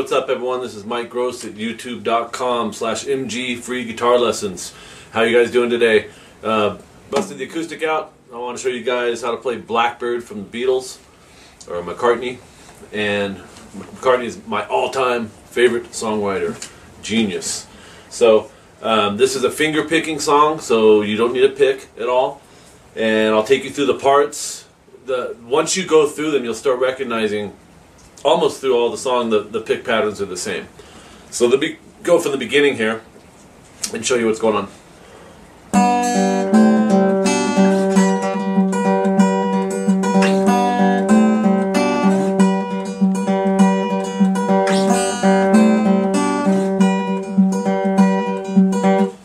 what's up everyone? This is Mike Gross at youtube.com/MG free guitar lessons. How you guys doing today? Busted the acoustic out. I want to show you guys how to play Blackbird from the Beatles, or McCartney. And McCartney is my all-time favorite songwriter. Genius. So this is a finger picking song, so you don't need a pick at all. And I'll take you through the parts. Once you go through them, you'll start recognizing almost through all the song the pick patterns are the same. So let me go from the beginning here and show you what's going on.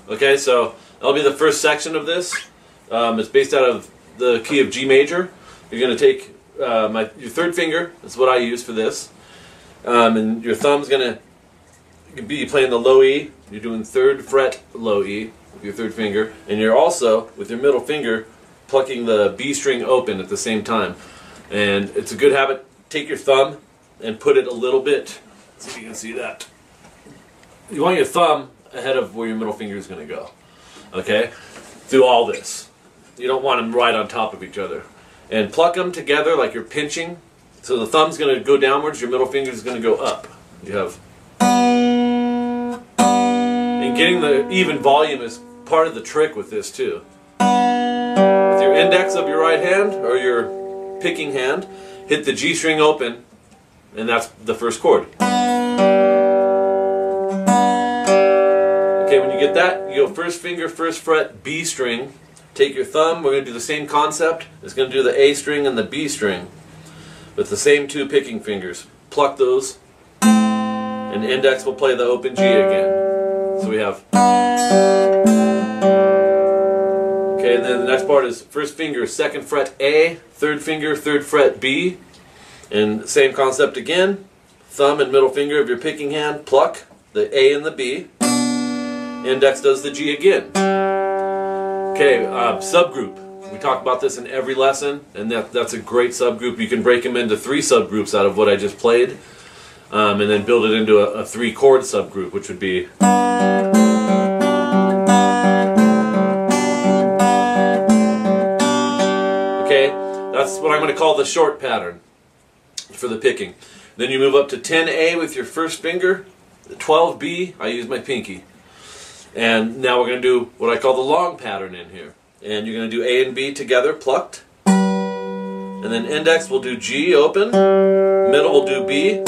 Okay, so that'll be the first section of this. It's based out of the key of G major. You're going to take your third finger, that's what I use for this, and your thumb's going to be playing the low E. You're doing 3rd fret low E with your third finger, and you're also, with your middle finger, plucking the B string open at the same time. And it's a good habit. Take your thumb and put it a little bit, so you can see that. You want your thumb ahead of where your middle finger is going to go, okay, through all this. You don't want them right on top of each other. And pluck them together like you're pinching. So the thumb's going to go downwards, your middle finger is going to go up. You have... And getting the even volume is part of the trick with this too. With your index of your right hand, or your picking hand, hit the G string open, and that's the first chord. Okay, when you get that, you go first finger, 1st fret, B string. Take your thumb, we're going to do the same concept. It's going to do the A string and the B string with the same 2 picking fingers. Pluck those, and index will play the open G again. So we have... Okay, and then the next part is 1st finger, 2nd fret A, 3rd finger, 3rd fret B, and same concept again. Thumb and middle finger of your picking hand, pluck the A and the B. Index does the G again. Okay, subgroup. We talk about this in every lesson, and that's a great subgroup. You can break them into 3 subgroups out of what I just played, and then build it into a 3-chord subgroup, which would be... Okay, that's what I'm going to call the short pattern for the picking. Then you move up to 10A with your 1st finger, 12B, I use my pinky. And now we're going to do what I call the long pattern in here. And you're going to do A and B together, plucked. And then index will do G, open. Middle will do B.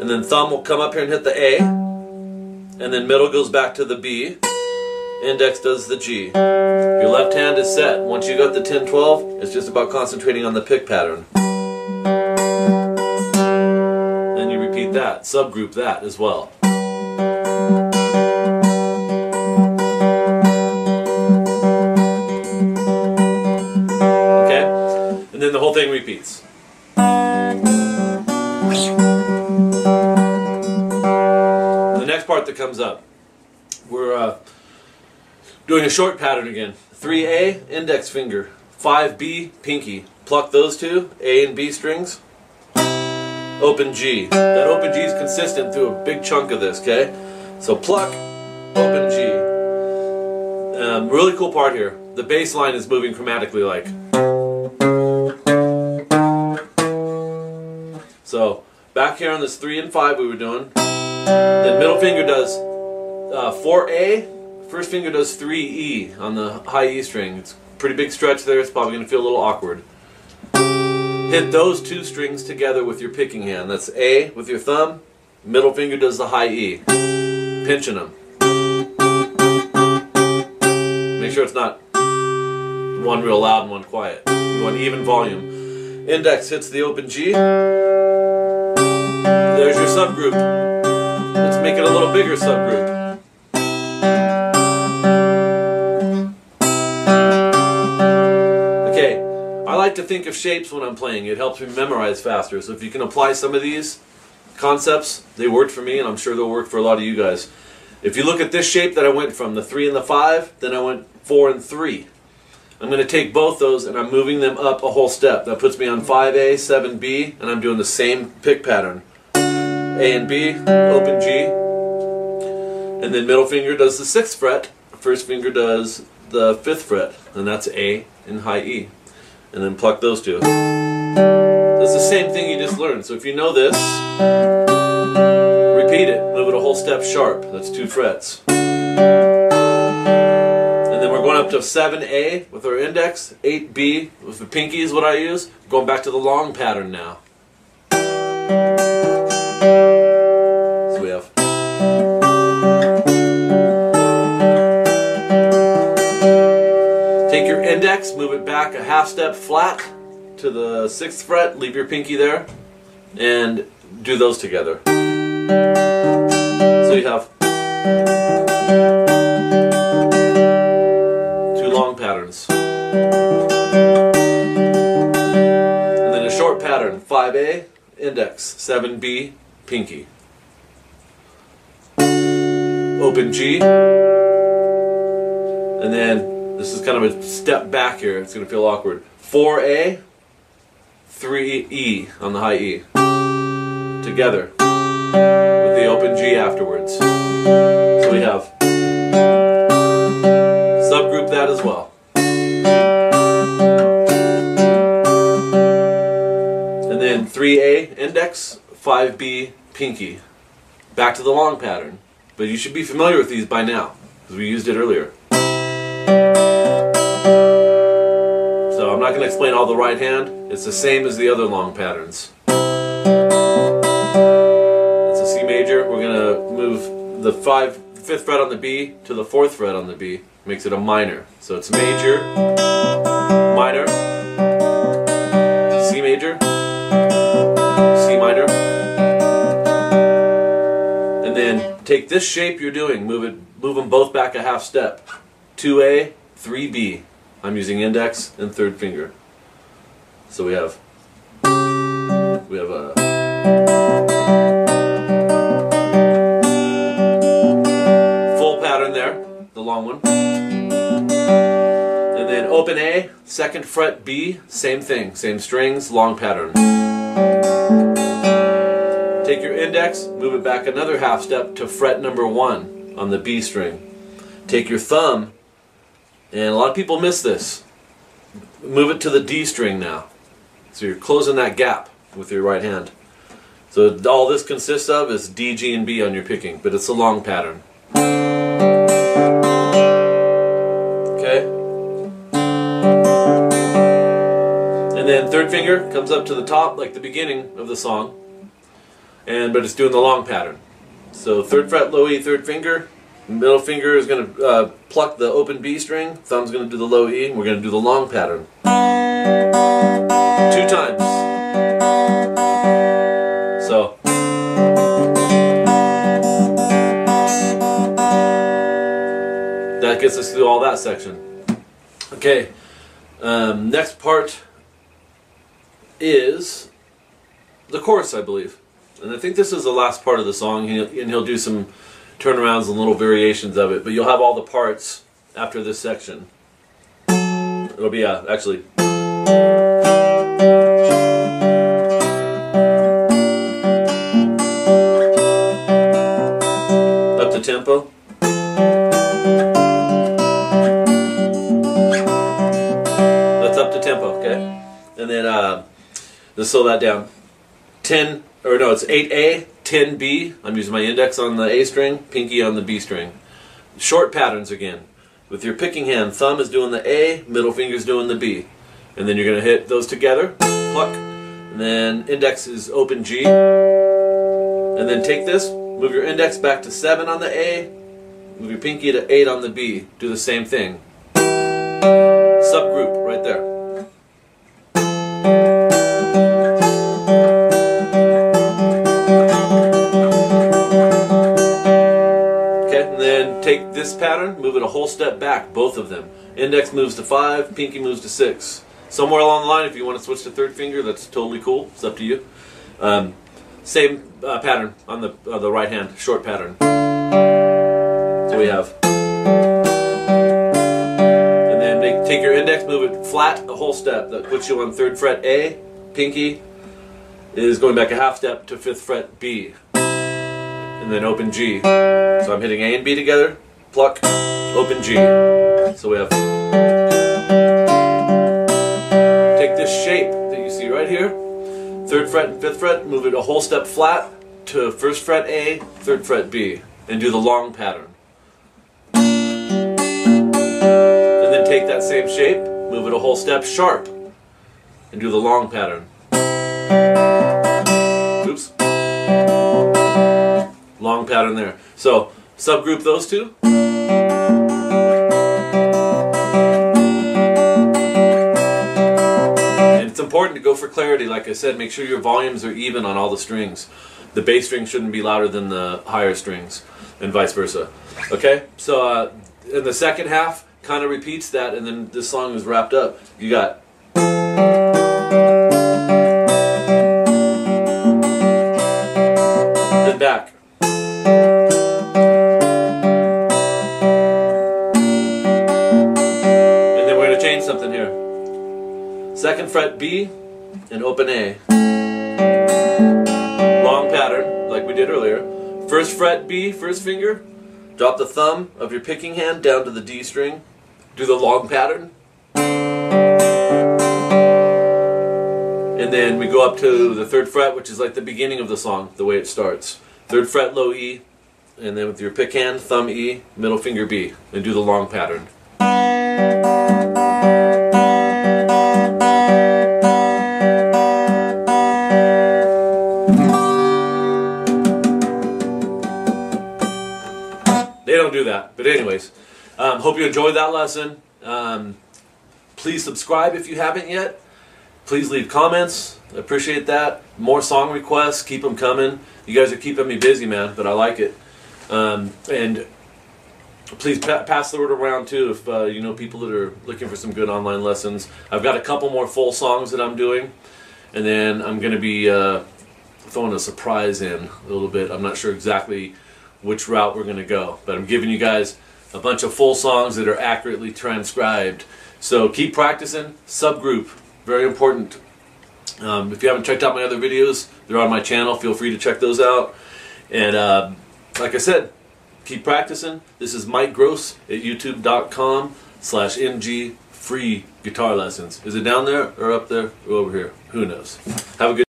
And then thumb will come up here and hit the A. And then middle goes back to the B. Index does the G. Your left hand is set. Once you got the 10-12, it's just about concentrating on the pick pattern. Then you repeat that, subgroup that as well. And then the whole thing repeats. The next part that comes up, we're doing a short pattern again. 3A, index finger. 5B, pinky. Pluck those 2, A and B strings. Open G. That open G is consistent through a big chunk of this, okay? So pluck, open G. Really cool part here. The bass line is moving chromatically like... So, back here on this 3 and 5 we were doing, then middle finger does 4A, 1st finger does 3E on the high E string. It's a pretty big stretch there, it's probably going to feel a little awkward. Hit those 2 strings together with your picking hand. That's A with your thumb, middle finger does the high E, pinching them. Make sure it's not one real loud and one quiet. You want even volume. Index hits the open G. There's your subgroup. Let's make it a little bigger subgroup. Okay, I like to think of shapes when I'm playing. It helps me memorize faster. So if you can apply some of these concepts, they worked for me, and I'm sure they'll work for a lot of you guys. If you look at this shape that I went from, the 3 and the 5, then I went 4 and 3. I'm going to take both those and I'm moving them up a whole step. That puts me on 5A, 7B, and I'm doing the same pick pattern. A and B, open G, and then middle finger does the 6th fret, first finger does the 5th fret, and that's A and high E, and then pluck those two. That's the same thing you just learned. So if you know this, repeat it, move it a whole step sharp, that's 2 frets. And then we're going up to 7A with our index, 8B with the pinky is what I use, going back to the long pattern now. So we have take your index, move it back a half step flat to the 6th fret, leave your pinky there, and do those together. So you have 2 long patterns. And then a short pattern, 5A, index, 7B, pinky. Open G, and then this is kind of a step back here, it's going to feel awkward. 4A, 3E on the high E, together with the open G afterwards. So we have subgroup that as well. And then 3A, index, 5B, pinky. Back to the long pattern. But you should be familiar with these by now, because we used it earlier. So I'm not going to explain all the right hand. It's the same as the other long patterns. It's a C major. We're going to move the 5th fret on the B to the 4th fret on the B. Makes it a minor. So it's major, minor, C major, C minor. And then take this shape you're doing, move them both back a half step. 2A, 3B. I'm using index and 3rd finger. So we have a full pattern there, the long one. And then open A, 2nd fret B, same thing, same strings, long pattern. Take your index, move it back another half step to fret number 1 on the B string. Take your thumb, and a lot of people miss this. Move it to the D string now. So you're closing that gap with your right hand. So all this consists of is D, G, and B on your picking, but it's a long pattern. Okay? And then 3rd finger comes up to the top like the beginning of the song, but it's doing the long pattern. So 3rd fret, low E, 3rd finger. Middle finger is going to pluck the open B string. Thumb's going to do the low E. And we're going to do the long pattern. 2 times. So. That gets us through all that section. Okay. Next part is the chorus, I believe. And I think this is the last part of the song. And he'll do some turnarounds and little variations of it, but you'll have all the parts after this section. It'll be actually up to tempo. That's up to tempo, okay? And then let's slow that down. 10, or no, it's 8A, 10B. I'm using my index on the A string, pinky on the B string. Short patterns again. With your picking hand, thumb is doing the A, middle finger's doing the B. And then you're going to hit those together, pluck, and then index is open G. And then take this, move your index back to 7 on the A, move your pinky to 8 on the B. Do the same thing. Subgroup right there. Take this pattern, move it a whole step back, both of them. Index moves to 5, pinky moves to 6. Somewhere along the line, if you want to switch to 3rd finger, that's totally cool. It's up to you. Same pattern on the right hand, short pattern. So we have. And then take your index, move it flat a whole step. That puts you on 3rd fret A, pinky, is going back a half step to 5th fret B, and then open G. So I'm hitting A and B together, pluck, open G. So we have, take this shape that you see right here, 3rd fret and 5th fret, move it a whole step flat to 1st fret A, 3rd fret B, and do the long pattern. And then take that same shape, move it a whole step sharp, and do the long pattern. Oops. Long pattern there. So subgroup those two. And it's important to go for clarity. Like I said, make sure your volumes are even on all the strings. The bass string shouldn't be louder than the higher strings, and vice versa. Okay? So in the second half, kind of repeats that, and then this song is wrapped up. You got then back. And then we're going to change something here. 2nd fret B and open A. Long pattern, like we did earlier. 1st fret B, 1st finger. Drop the thumb of your picking hand down to the D string. Do the long pattern. And then we go up to the 3rd fret, which is like the beginning of the song, the way it starts. 3rd fret, low E, and then with your pick hand, thumb E, middle finger B, and do the long pattern. They don't do that, but anyways, hope you enjoyed that lesson. Please subscribe if you haven't yet. Please leave comments. I appreciate that. More song requests, keep them coming. You guys are keeping me busy, man, but I like it. And please pass the word around too if you know people that are looking for some good online lessons. I've got a couple more full songs that I'm doing, and then I'm going to be throwing a surprise in a little bit. I'm not sure exactly which route we're going to go, but I'm giving you guys a bunch of full songs that are accurately transcribed. So keep practicing. Subgroup, very important. If you haven't checked out my other videos, they're on my channel. Feel free to check those out. And like I said, keep practicing. This is Mike Gross at youtube.com/ng free guitar lessons. Is it down there or up there or over here? Who knows? Have a good